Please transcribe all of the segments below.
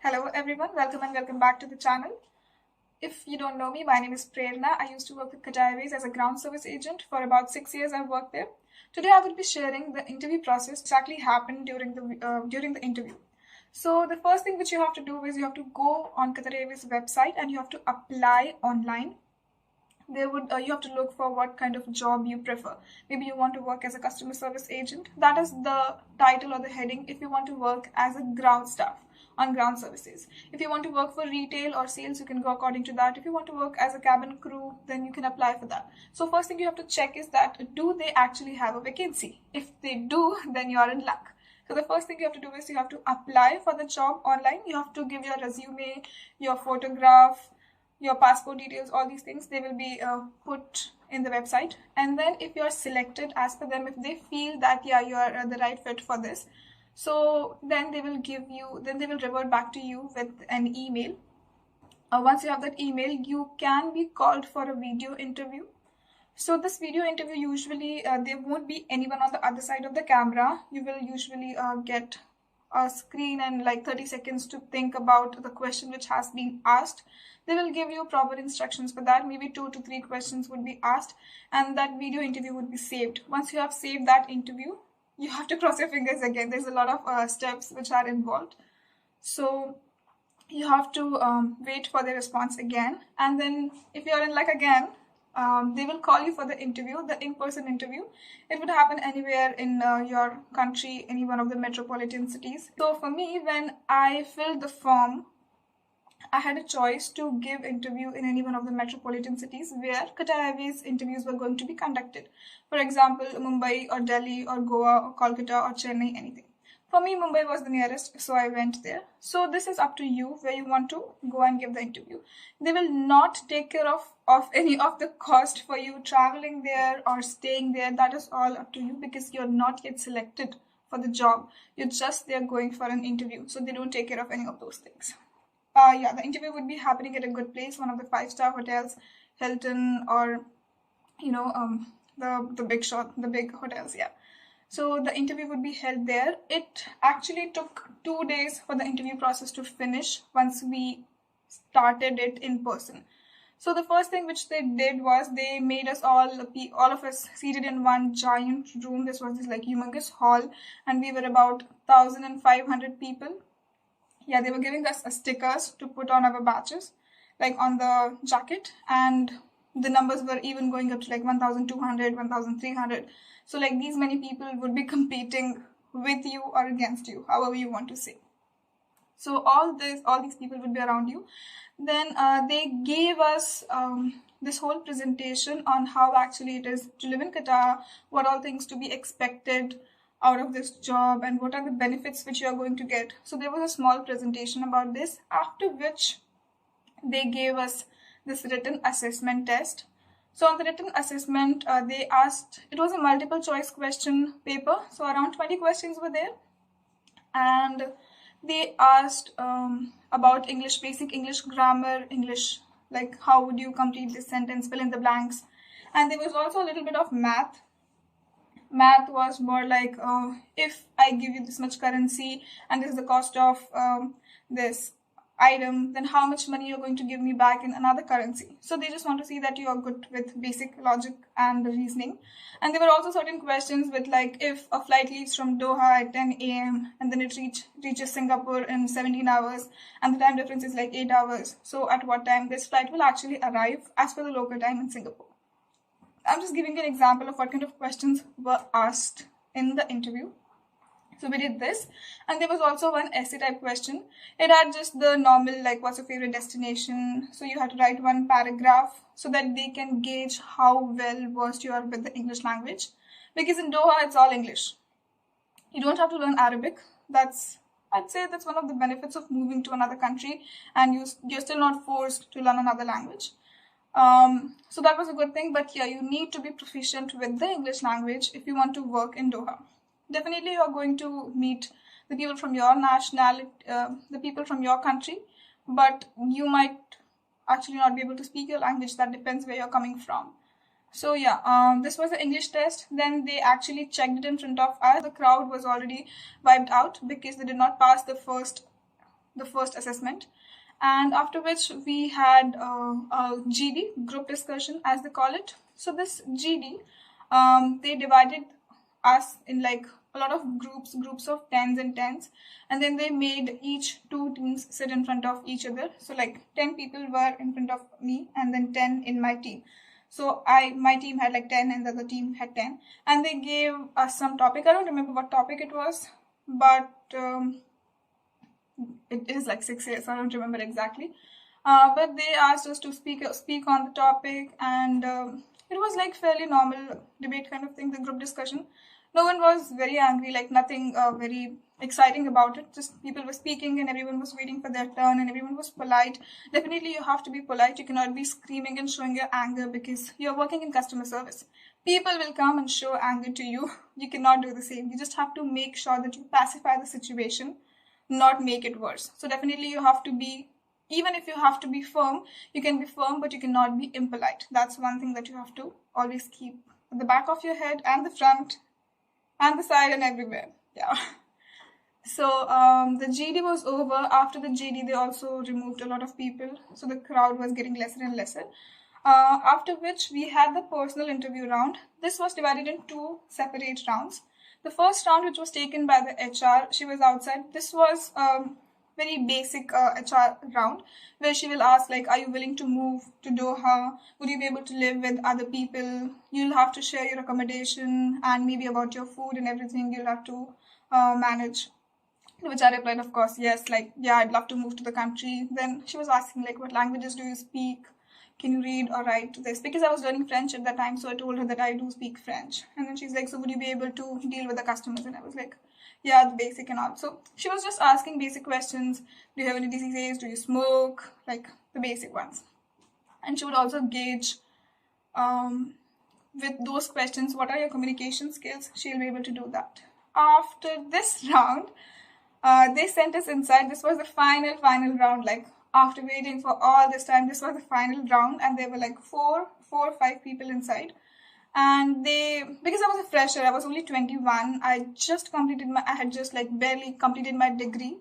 Hello everyone, welcome and welcome back to the channel. If you don't know me, my name is Prerna. I used to work with Qatar Airways as a ground service agent. For about 6 years I've worked there. Today I will be sharing the interview process exactly happened during the interview. So the first thing which you have to do is you have to go on Qatar Airways website and you have to apply online. You have to look for what kind of job you prefer. Maybe you want to work as a customer service agent. That is the title or the heading. If you want to work as a ground staff on ground services, if you want to work for retail or sales, you can go according to that. If you want to work as a cabin crew, then you can apply for that. So first thing you have to check is that do they actually have a vacancy? If they do, then you are in luck. So the first thing you have to do is you have to apply for the job online. You have to give your resume, your photograph, your passport details, all these things. They will be put in the website, and then if you are selected as per them, if they feel that yeah, you are the right fit for this, so then they will revert back to you with an email. Once you have that email, you can be called for a video interview. So this video interview, usually there won't be anyone on the other side of the camera. You will usually get a screen and like 30 seconds to think about the question which has been asked. They will give you proper instructions for that. Maybe 2 to 3 questions would be asked, and that video interview would be saved. Once you have saved that interview, you have to cross your fingers again. There's a lot of steps which are involved. So you have to wait for the response again, and then if you're in luck again, they will call you for the interview, the in-person interview. It would happen anywhere in your country, any one of the metropolitan cities. So for me, when I filled the form, I had a choice to give interview in any one of the metropolitan cities where Qatar Airways interviews were going to be conducted. For example, Mumbai or Delhi or Goa or Kolkata or Chennai, anything. For me, Mumbai was the nearest, so I went there. So this is up to you where you want to go and give the interview. They will not take care of any of the cost for you traveling there or staying there. That is all up to you because you're not yet selected for the job. You're just there going for an interview. So they don't take care of any of those things. The interview would be happening at a good place, one of the 5-star hotels, Hilton, or the big hotels. Yeah. So the interview would be held there. It actually took 2 days for the interview process to finish once we started it in person. So the first thing which they did was they made us all of us seated in one giant room. This was this like humongous hall, and we were about 1,500 people. Yeah, they were giving us stickers to put on our badges, like on the jacket, and the numbers were even going up to like 1,200, 1,300. So like these many people would be competing with you or against you, however you want to say. So all these people would be around you. Then they gave us this whole presentation on how actually it is to live in Qatar, what all things to be expected out of this job, and what are the benefits which you are going to get. So there was a small presentation about this, after which they gave us this written assessment test. So on the written assessment, they asked, it was a multiple choice question paper, so around 20 questions were there, and they asked about English, basic English grammar, English, like how would you complete this sentence, fill in the blanks. And there was also a little bit of math. Math was more like, if I give you this much currency and this is the cost of this item, then how much money you're going to give me back in another currency. So they just want to see that you are good with basic logic and reasoning. And there were also certain questions with like, if a flight leaves from Doha at 10 a.m. and then it reaches Singapore in 17 hours and the time difference is like 8 hours. So at what time this flight will actually arrive as per the local time in Singapore. I'm just giving an example of what kind of questions were asked in the interview. So we did this, and there was also one essay type question. It had just the normal, like what's your favorite destination. So you had to write one paragraph so that they can gauge how well versed you are with the English language. Because in Doha, it's all English. You don't have to learn Arabic. I'd say that's one of the benefits of moving to another country, and you're still not forced to learn another language. So that was a good thing, but yeah, you need to be proficient with the English language if you want to work in Doha. Definitely you're going to meet the people from your nationality, the people from your country, but you might actually not be able to speak your language. That depends where you're coming from. So yeah, this was the English test. Then they actually checked it in front of us. The crowd was already wiped out because they did not pass the first the first assessment. And after which we had a GD, group discussion as they call it. So this GD, they divided us in like a lot of groups of 10s and 10s, and then they made each two teams sit in front of each other. So like 10 people were in front of me and then 10 in my team. So my team had like 10 and the other team had 10, and they gave us some topic. I don't remember what topic it was, but it is like 6 years, so I don't remember exactly. But they asked us to speak on the topic, and it was like fairly normal debate kind of thing, the group discussion. No one was very angry, like nothing very exciting about it. Just people were speaking and everyone was waiting for their turn and everyone was polite. Definitely you have to be polite. You cannot be screaming and showing your anger because you're working in customer service. People will come and show anger to you. You cannot do the same. You just have to make sure that you pacify the situation, not make it worse. So definitely you have to be, even if you have to be firm, you can be firm, but you cannot be impolite. That's one thing that you have to always keep at the back of your head and the front and the side and everywhere. Yeah. So the GD was over. After the GD, they also removed a lot of people. So the crowd was getting lesser and lesser. After which we had the personal interview round. This was divided in two separate rounds. The first round, which was taken by the HR, she was outside. This was very basic HR round, where she will ask like, are you willing to move to Doha? Would you be able to live with other people? You'll have to share your accommodation and maybe about your food and everything you'll have to manage. Which I replied, of course, yes, like, yeah, I'd love to move to the country. Then she was asking like, what languages do you speak? Can you read or write this? Because I was learning French at that time, so I told her that I do speak French. And then she's like, so would you be able to deal with the customers? And I was like, yeah, the basic and all. So she was just asking basic questions. Do you have any diseases? Do you smoke? Like the basic ones. And she would also gauge with those questions, what are your communication skills? She'll be able to do that. After this round, they sent us inside. This was the final round. Like after waiting for all this time, this was the final round, and there were like four or five people inside. And because I was a fresher, I was only 21. I had just like barely completed my degree.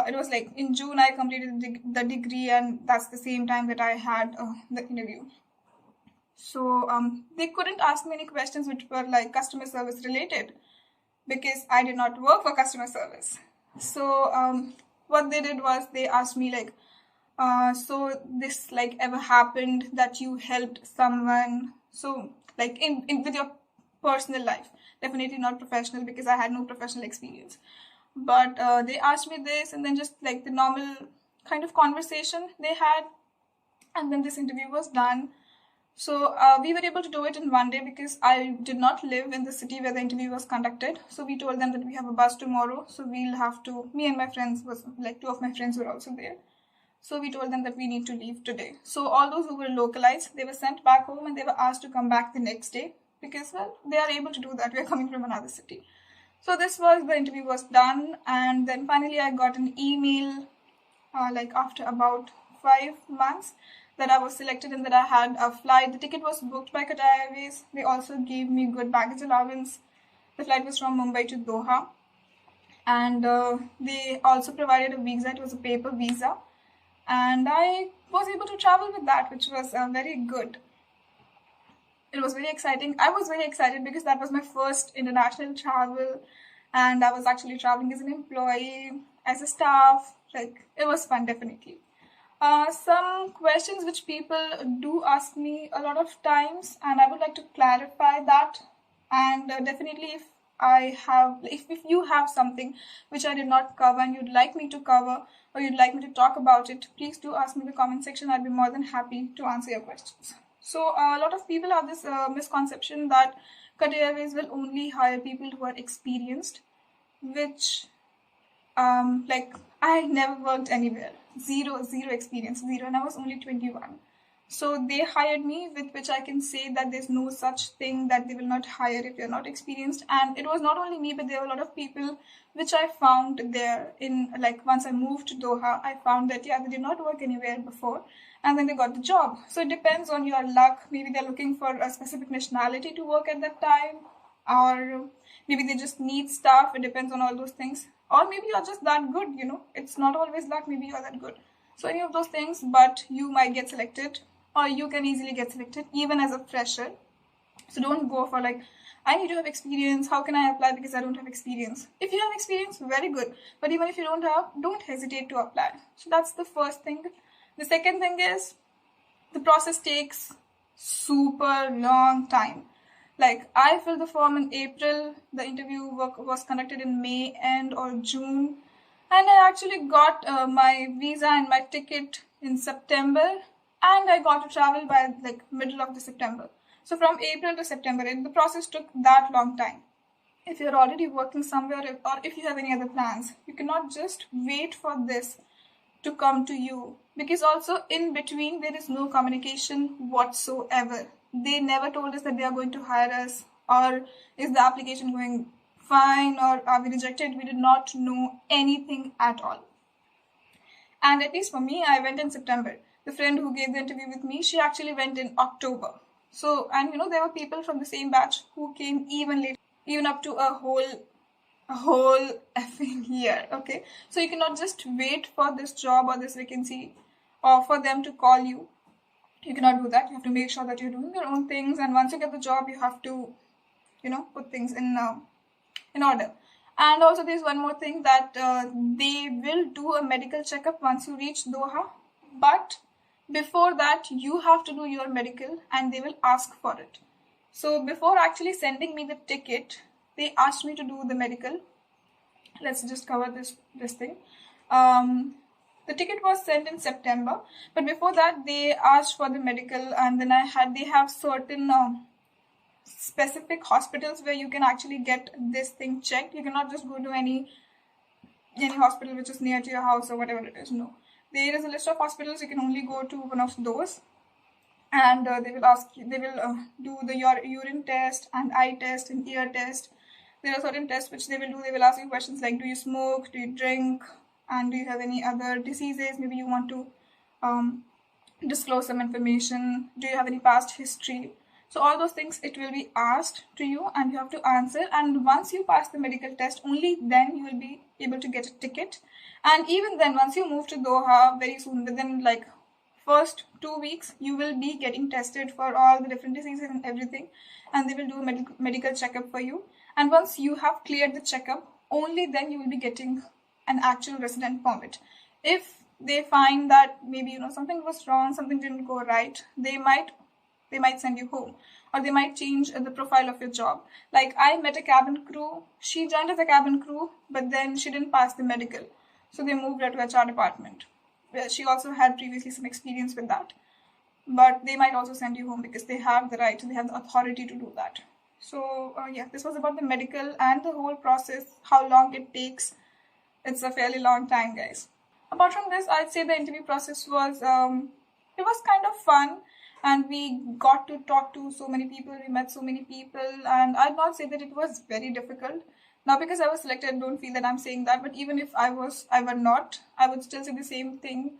It was like in June I completed the degree, and that's the same time that I had the interview. So they couldn't ask me any questions which were like customer service related, because I did not work for customer service. So what they did was they asked me like, so this like ever happened that you helped someone? So like in with your personal life, definitely not professional, because I had no professional experience. But they asked me this, and then just like the normal kind of conversation they had, and then this interview was done. So we were able to do it in one day because I did not live in the city where the interview was conducted. So we told them that we have a bus tomorrow, so we'll have to, me and my friends was like, two of my friends were also there. So we told them that we need to leave today. So all those who were localized, they were sent back home and they were asked to come back the next day because, well, they are able to do that. We are coming from another city. So this was, the interview was done, and then finally I got an email like after about 5 months that I was selected and that I had a flight. The ticket was booked by Qatar Airways. They also gave me good baggage allowance. The flight was from Mumbai to Doha, and they also provided a visa. It was a paper visa, and I was able to travel with that, which was very good. It was very exciting. I was very excited because that was my first international travel, and I was actually traveling as an employee, as a staff. Like, it was fun, definitely. Some questions which people do ask me a lot of times, and I would like to clarify that. And definitely, if you have something which I did not cover and you'd like me to cover, or you'd like me to talk about it, please do ask me in the comment section. I'd be more than happy to answer your questions. So a lot of people have this misconception that Qatar Airways will only hire people who are experienced, which like, I never worked anywhere. Zero experience, zero, and I was only 21. So they hired me, with which I can say that there's no such thing that they will not hire if you're not experienced. And it was not only me, but there were a lot of people which I found there in, like, once I moved to Doha, I found that, yeah, they did not work anywhere before, and then they got the job. So it depends on your luck. Maybe they're looking for a specific nationality to work at that time, or maybe they just need staff. It depends on all those things. or maybe you're just that good, it's not always luck, maybe you're that good. So any of those things, but you might get selected, or you can easily get selected even as a fresher. So don't go for like, I need to have experience, how can I apply because I don't have experience. If you have experience, very good, but even if you don't have, don't hesitate to apply. So that's the first thing. The second thing is, the process takes super long time. Like, I filled the form in April, the interview was conducted in May end or June, and I actually got my visa and my ticket in September, and I got to travel by like middle of the September. So from April to September, the process took that long time. If you're already working somewhere, or if you have any other plans, you cannot just wait for this to come to you, because also in between there is no communication whatsoever. They never told us that they are going to hire us, or is the application going fine, or are we rejected. We did not know anything at all. And at least for me, I went in September. The friend who gave the interview with me, she actually went in October. So, and there were people from the same batch who came even later, even up to a whole effing year. Okay, so you cannot just wait for this job or this vacancy, or for them to call you. You cannot do that. You have to make sure that you're doing your own things, and once you get the job, you have to put things in order. And also there's one more thing, that they will do a medical checkup once you reach Doha, but before that you have to do your medical, and they will ask for it. So before actually sending me the ticket, they asked me to do the medical. Let's just cover this thing. The ticket was sent in September, but before that they asked for the medical, and then they have certain specific hospitals where you can actually get this thing checked. You cannot just go to any hospital which is near to your house or whatever it is. No, there is a list of hospitals. You can only go to one of those, and they will do the urine test and eye test and ear test. There are certain tests which they will do. They will ask you questions like, do you smoke, do you drink, and do you have any other diseases? Maybe you want to disclose some information. Do you have any past history? So all those things, it will be asked to you, and you have to answer. And once you pass the medical test, only then you will be able to get a ticket. And even then, once you move to Doha very soon, within like first 2 weeks, you will be getting tested for all the different diseases and everything, and they will do a medical checkup for you. And once you have cleared the checkup, only then you will be getting an actual resident permit. If they find that maybe something was wrong, something didn't go right, they might send you home, or they might change the profile of your job. Like, I met a cabin crew. She joined as a cabin crew, but then she didn't pass the medical, so they moved her to HR department, where she also had previously some experience with that. But they might also send you home because they have the right, they have the authority to do that. So yeah, this was about the medical and the whole process, how long it takes. It's a fairly long time, guys. Apart from this, I'd say the interview process was it was kind of fun, and we got to talk to so many people. We met so many people, and I'd not say that it was very difficult. Now, because I was selected, don't feel that I'm saying that, but even if I were not, I would still say the same thing.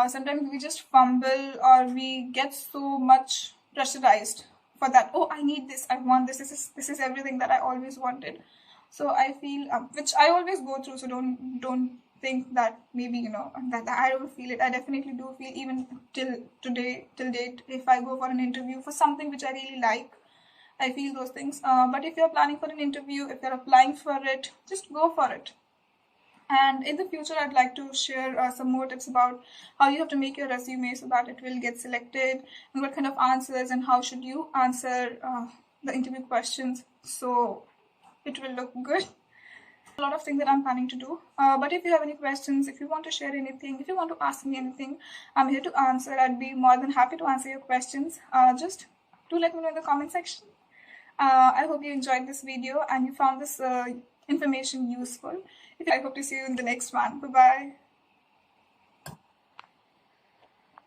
Sometimes we just fumble, or we get so much pressurized for that. Oh, I need this, I want this, this is everything that I always wanted. So I feel, which I always go through, so don't think that maybe that I don't feel it. I definitely do feel, even till date, if I go for an interview for something which I really like, I feel those things. But if you're planning for an interview, if you're applying for it, just go for it. And in the future, I'd like to share some more tips about how you have to make your resume so that it will get selected, and what kind of answers and how should you answer the interview questions so it will look good. A lot of things that I'm planning to do. But if you have any questions, if you want to share anything, if you want to ask me anything, I'm here to answer. I'd be more than happy to answer your questions. Just do let me know in the comment section. I hope you enjoyed this video and you found this information useful. I hope to see you in the next one. Bye-bye.